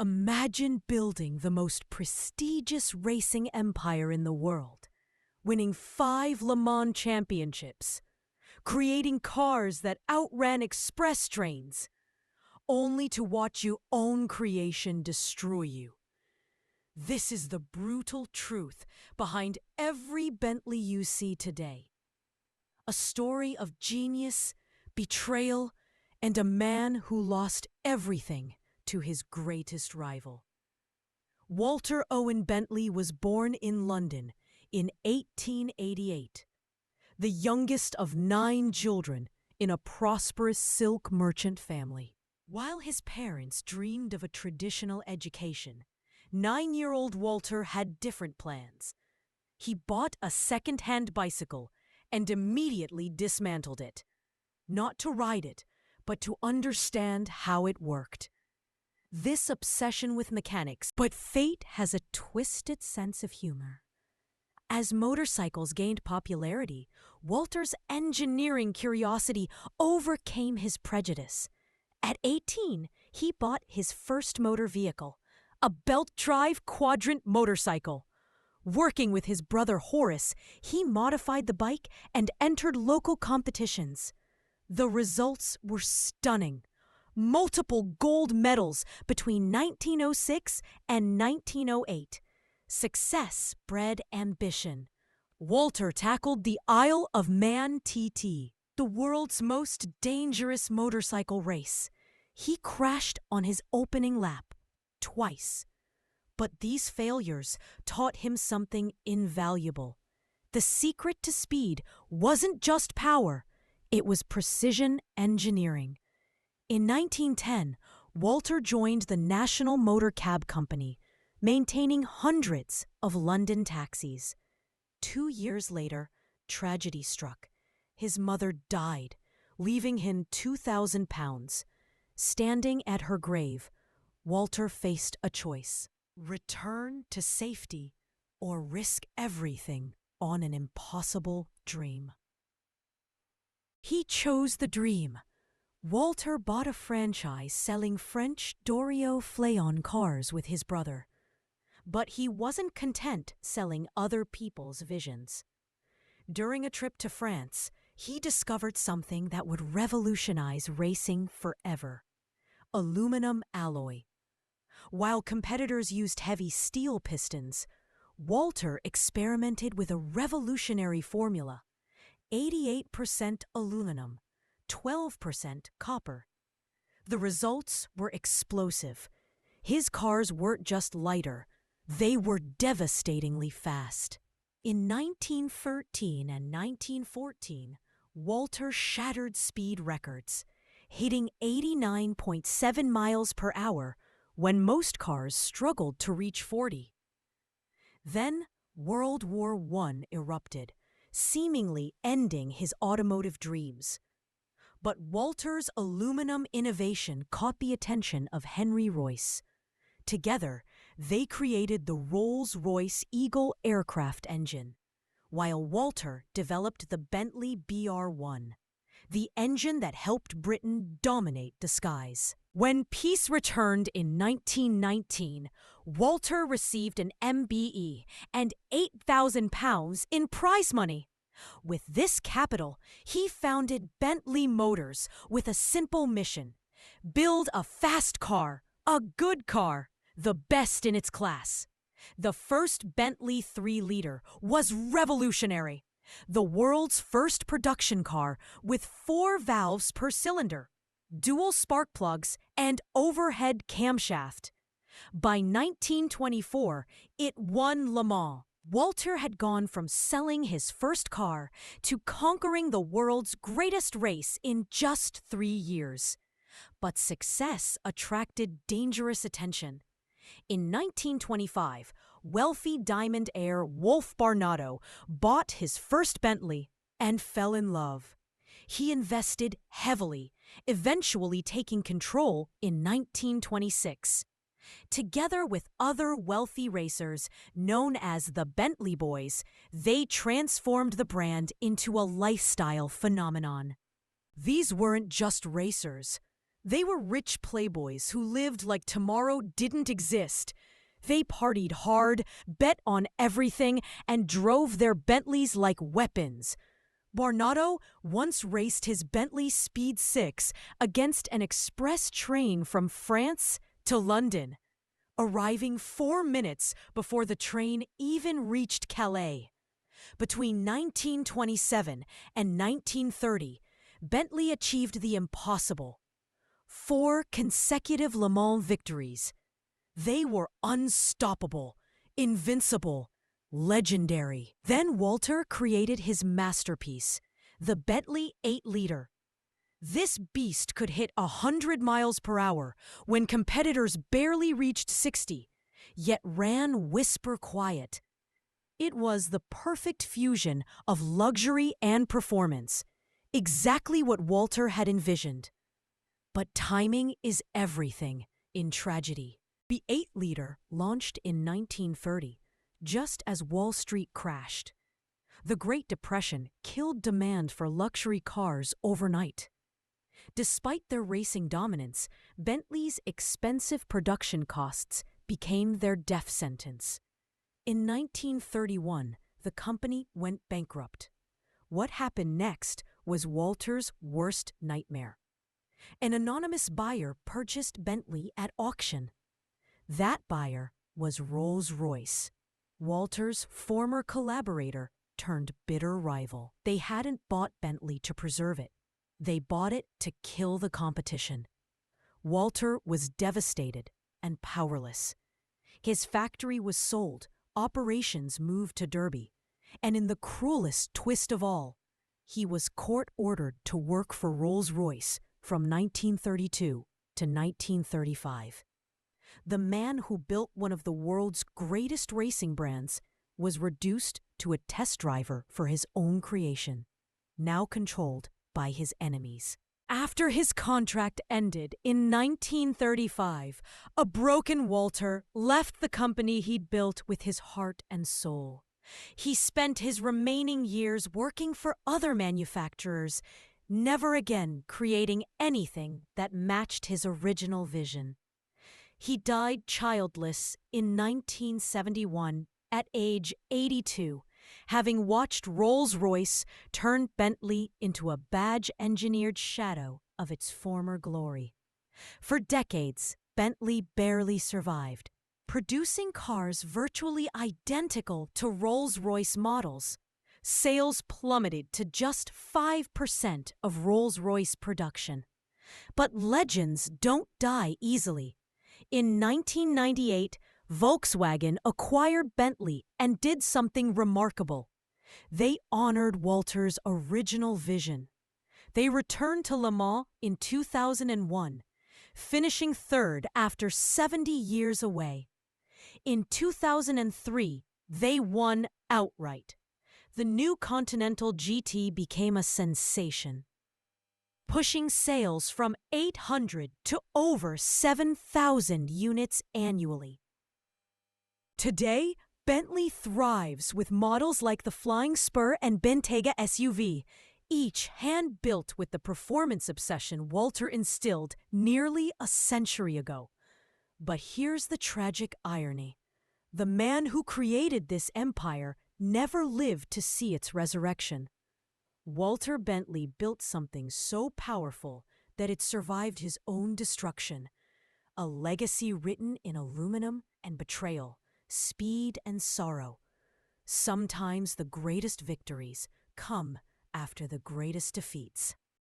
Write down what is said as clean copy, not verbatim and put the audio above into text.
Imagine building the most prestigious racing empire in the world, winning 5 Le Mans championships, creating cars that outran express trains, only to watch your own creation destroy you. This is the brutal truth behind every Bentley you see today. A story of genius, betrayal, and a man who lost everything to his greatest rival. Walter Owen Bentley was born in London in 1888, the youngest of 9 children in a prosperous silk merchant family. While his parents dreamed of a traditional education, 9-year-old Walter had different plans. He bought a second-hand bicycle and immediately dismantled it, not to ride it, but to understand how it worked. This obsession with mechanics, but fate has a twisted sense of humor. As motorcycles gained popularity, Walter's engineering curiosity overcame his prejudice. At 18, he bought his first motor vehicle, a belt-drive quadrant motorcycle. Working with his brother Horace, he modified the bike and entered local competitions. The results were stunning. Multiple gold medals between 1906 and 1908. Success bred ambition. Walter tackled the Isle of Man TT, the world's most dangerous motorcycle race. He crashed on his opening lap twice. But these failures taught him something invaluable. The secret to speed wasn't just power, it was precision engineering. In 1910, Walter joined the National Motor Cab Company, maintaining hundreds of London taxis. 2 years later, tragedy struck. His mother died, leaving him £2,000. Standing at her grave, Walter faced a choice: return to safety or risk everything on an impossible dream. He chose the dream. Walter bought a franchise selling French Dorio Fleon cars with his brother. But he wasn't content selling other people's visions. During a trip to France, he discovered something that would revolutionize racing forever: aluminum alloy. While competitors used heavy steel pistons, Walter experimented with a revolutionary formula: 88% aluminum, 12% copper. The results were explosive. His cars weren't just lighter, they were devastatingly fast. In 1913 and 1914, Walter shattered speed records, hitting 89.7 miles per hour when most cars struggled to reach 40. Then World War I erupted, seemingly ending his automotive dreams. But Walter's aluminum innovation caught the attention of Henry Royce. Together, they created the Rolls-Royce Eagle aircraft engine, while Walter developed the Bentley BR1, the engine that helped Britain dominate the skies. When peace returned in 1919, Walter received an MBE and £8,000 in prize money. With this capital, he founded Bentley Motors with a simple mission: build a fast car, a good car, the best in its class. The first Bentley 3-liter was revolutionary, the world's first production car with 4 valves per cylinder, dual spark plugs, and overhead camshaft. By 1924, it won Le Mans. Walter had gone from selling his first car to conquering the world's greatest race in just 3 years. But success attracted dangerous attention. In 1925, wealthy diamond heir Wolf Barnado bought his first Bentley and fell in love. He invested heavily, eventually taking control in 1926. Together with other wealthy racers known as the Bentley Boys, they transformed the brand into a lifestyle phenomenon. These weren't just racers. They were rich playboys who lived like tomorrow didn't exist. They partied hard, bet on everything, and drove their Bentleys like weapons. Barnado once raced his Bentley Speed 6 against an express train from France to London, arriving 4 minutes before the train even reached Calais. Between 1927 and 1930, Bentley achieved the impossible: 4 consecutive Le Mans victories. They were unstoppable, invincible, legendary. Then Walter created his masterpiece, the Bentley 8-liter. This beast could hit 100 miles per hour when competitors barely reached 60, yet ran whisper quiet. It was the perfect fusion of luxury and performance, exactly what Walter had envisioned. But timing is everything in tragedy. The 8-liter launched in 1930, just as Wall Street crashed. The Great Depression killed demand for luxury cars overnight. Despite their racing dominance, Bentley's expensive production costs became their death sentence. In 1931, the company went bankrupt. What happened next was Walter's worst nightmare. An anonymous buyer purchased Bentley at auction. That buyer was Rolls-Royce, Walter's former collaborator turned bitter rival. They hadn't bought Bentley to preserve it. They bought it to kill the competition. Walter was devastated and powerless. His factory was sold, operations moved to Derby, and in the cruelest twist of all, he was court-ordered to work for Rolls-Royce from 1932 to 1935. The man who built one of the world's greatest racing brands was reduced to a test driver for his own creation, now controlled by his enemies. After his contract ended in 1935, a broken Walter left the company he'd built with his heart and soul. He spent his remaining years working for other manufacturers, never again creating anything that matched his original vision. He died childless in 1971 at age 82, having watched Rolls-Royce turn Bentley into a badge-engineered shadow of its former glory. For decades, Bentley barely survived, producing cars virtually identical to Rolls-Royce models. Sales plummeted to just 5% of Rolls-Royce production. But legends don't die easily. In 1998, Volkswagen acquired Bentley and did something remarkable. They honored Walter's original vision. They returned to Le Mans in 2001, finishing third after 70 years away. In 2003, they won outright. The new Continental GT became a sensation, pushing sales from 800 to over 7,000 units annually. Today, Bentley thrives with models like the Flying Spur and Bentayga SUV, each hand-built with the performance obsession Walter instilled nearly a century ago. But here's the tragic irony. The man who created this empire never lived to see its resurrection. Walter Bentley built something so powerful that it survived his own destruction, a legacy written in aluminum and betrayal, speed and sorrow. Sometimes the greatest victories come after the greatest defeats.